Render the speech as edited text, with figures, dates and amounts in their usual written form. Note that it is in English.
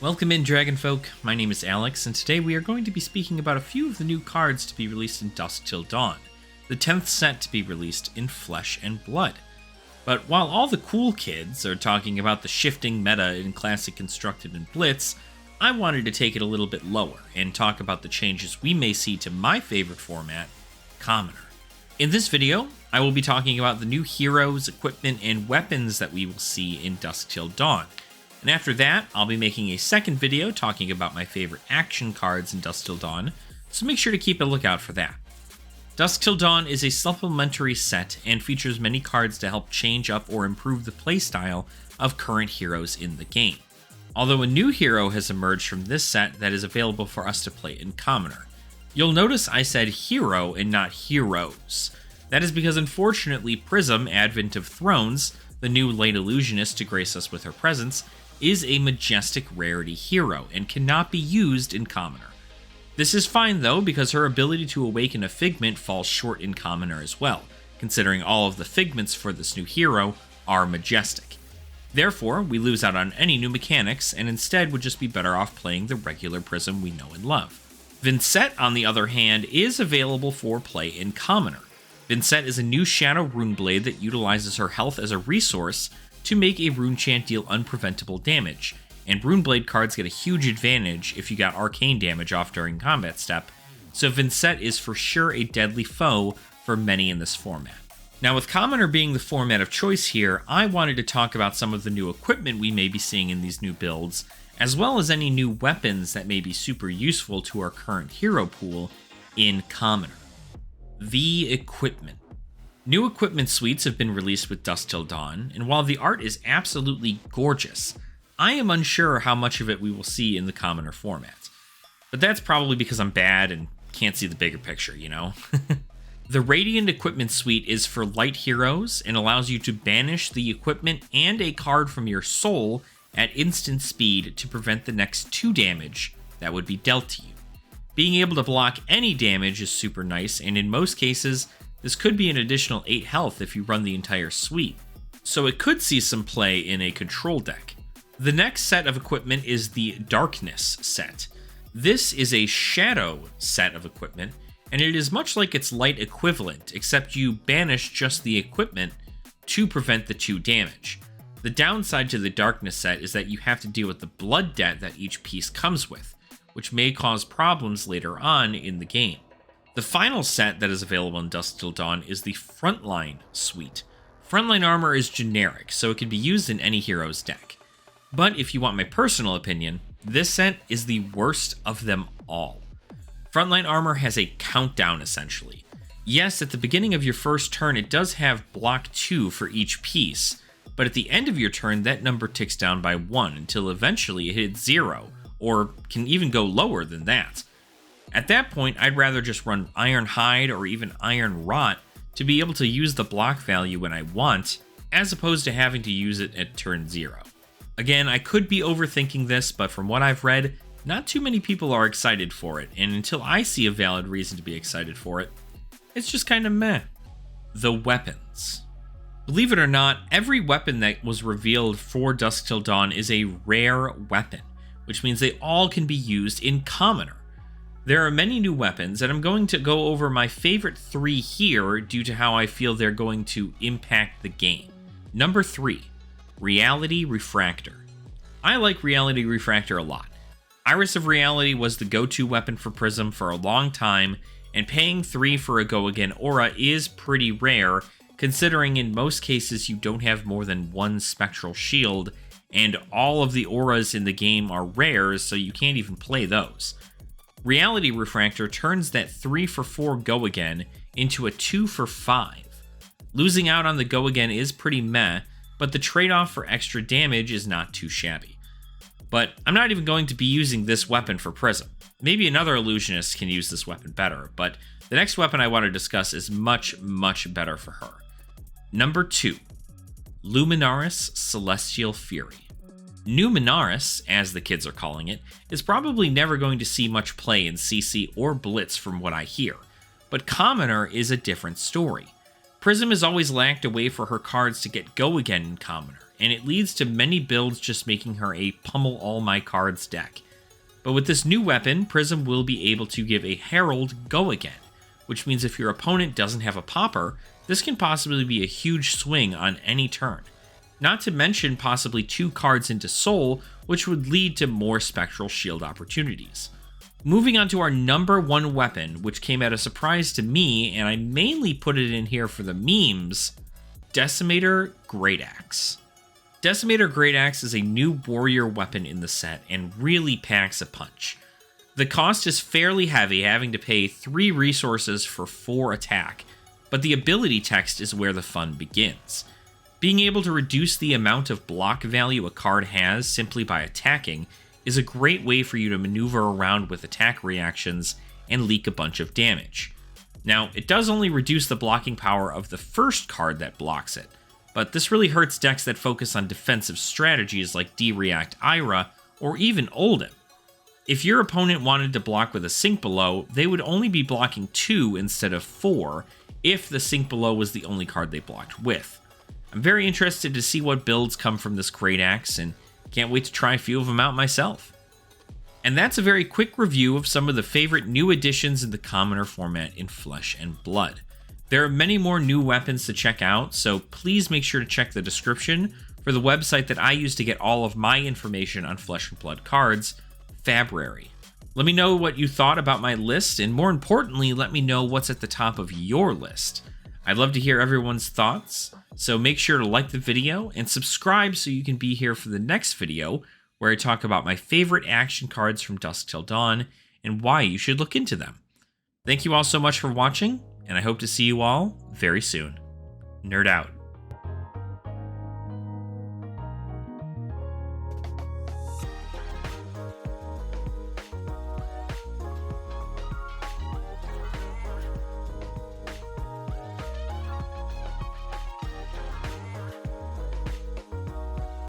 Welcome in, Dragonfolk. My name is Alex, and today we are going to be speaking about a few of the new cards to be released in Dusk Till Dawn, the 10th set to be released in Flesh and Blood. But while all the cool kids are talking about the shifting meta in Classic Constructed and Blitz, I wanted to take it a little bit lower and talk about the changes we may see to my favorite format, Commoner. In this video, I will be talking about the new heroes, equipment, and weapons that we will see in Dusk Till Dawn. And after that, I'll be making a second video talking about my favorite action cards in Dusk Till Dawn, so make sure to keep a lookout for that. Dusk Till Dawn is a supplementary set and features many cards to help change up or improve the playstyle of current heroes in the game. Although a new hero has emerged from this set that is available for us to play in Commoner. You'll notice I said hero and not heroes. That is because unfortunately Prism, Advent of Thrones, the new Light Illusionist to grace us with her presence, is a majestic rarity hero and cannot be used in Commoner. This is fine though, because her ability to awaken a figment falls short in Commoner as well, considering all of the figments for this new hero are majestic. Therefore, we lose out on any new mechanics and instead would just be better off playing the regular Prism we know and love. Vincent, on the other hand, is available for play in Commoner. Vincent is a new Shadow Runeblade that utilizes her health as a resource to make a rune chant deal unpreventable damage, and Runeblade cards get a huge advantage if you got arcane damage off during combat step, so Vincent is for sure a deadly foe for many in this format. Now with Commoner being the format of choice here, I wanted to talk about some of the new equipment we may be seeing in these new builds, as well as any new weapons that may be super useful to our current hero pool in Commoner. The equipment. New equipment suites have been released with Dusk Till Dawn, and while the art is absolutely gorgeous, I am unsure how much of it we will see in the Commoner format. But that's probably because I'm bad and can't see the bigger picture, you know? The Radiant Equipment Suite is for light heroes and allows you to banish the equipment and a card from your soul at instant speed to prevent the next 2 damage that would be dealt to you. Being able to block any damage is super nice, and in most cases, this could be an additional 8 health if you run the entire suite, so it could see some play in a control deck. The next set of equipment is the Darkness set. This is a shadow set of equipment, and it is much like its light equivalent, except you banish just the equipment to prevent the 2 damage. The downside to the Darkness set is that you have to deal with the blood debt that each piece comes with, which may cause problems later on in the game. The final set that is available in Dusk Till Dawn is the Frontline Suite. Frontline armor is generic, so it can be used in any hero's deck. But if you want my personal opinion, this set is the worst of them all. Frontline armor has a countdown essentially. Yes, at the beginning of your first turn it does have block 2 for each piece, but at the end of your turn that number ticks down by 1 until eventually it hits 0, or can even go lower than that. At that point, I'd rather just run Iron Hide or even Iron Rot to be able to use the block value when I want, as opposed to having to use it at turn 0. Again, I could be overthinking this, but from what I've read, not too many people are excited for it, and until I see a valid reason to be excited for it, it's just kind of meh. The weapons. Believe it or not, every weapon that was revealed for Dusk Till Dawn is a rare weapon, which means they all can be used in Commoner. There are many new weapons, and I'm going to go over my favorite 3 here due to how I feel they're going to impact the game. Number 3, Reality Refractor. I like Reality Refractor a lot. Iris of Reality was the go-to weapon for Prism for a long time, and paying 3 for a Go-Again aura is pretty rare, considering in most cases you don't have more than 1 Spectral Shield, and all of the auras in the game are rares, so you can't even play those. Reality Refractor turns that 3 for 4 Go-Again into a 2 for 5. Losing out on the Go-Again is pretty meh, but the trade-off for extra damage is not too shabby. But I'm not even going to be using this weapon for Prism. Maybe another illusionist can use this weapon better, but the next weapon I want to discuss is much, much better for her. Number 2, Luminaris Celestial Fury. Numinaris, as the kids are calling it, is probably never going to see much play in CC or Blitz from what I hear, but Commoner is a different story. Prism has always lacked a way for her cards to get Go Again in Commoner, and it leads to many builds just making her a pummel all my cards deck. But with this new weapon, Prism will be able to give a Herald go again, which means if your opponent doesn't have a popper, this can possibly be a huge swing on any turn. Not to mention possibly 2 cards into Soul, which would lead to more Spectral Shield opportunities. Moving on to our number 1 weapon, which came at a surprise to me, and I mainly put it in here for the memes, Decimator Great Axe. Decimator Great Axe is a new warrior weapon in the set and really packs a punch. The cost is fairly heavy, having to pay 3 resources for 4 attack, but the ability text is where the fun begins. Being able to reduce the amount of block value a card has simply by attacking is a great way for you to maneuver around with attack reactions and leak a bunch of damage. Now, it does only reduce the blocking power of the first card that blocks it, but this really hurts decks that focus on defensive strategies like D-React Ira or even Oldhim. If your opponent wanted to block with a Sink Below, they would only be blocking 2 instead of 4 if the Sink Below was the only card they blocked with. I'm very interested to see what builds come from this Great Axe, and can't wait to try a few of them out myself. And that's a very quick review of some of the favorite new additions in the Commoner format in Flesh and Blood. There are many more new weapons to check out, so please make sure to check the description for the website that I use to get all of my information on Flesh and Blood cards, Fabrary. Let me know what you thought about my list, and more importantly, let me know what's at the top of your list. I'd love to hear everyone's thoughts, so make sure to like the video and subscribe so you can be here for the next video where I talk about my favorite action cards from Dusk Till Dawn and why you should look into them. Thank you all so much for watching, and I hope to see you all very soon. Nerd out.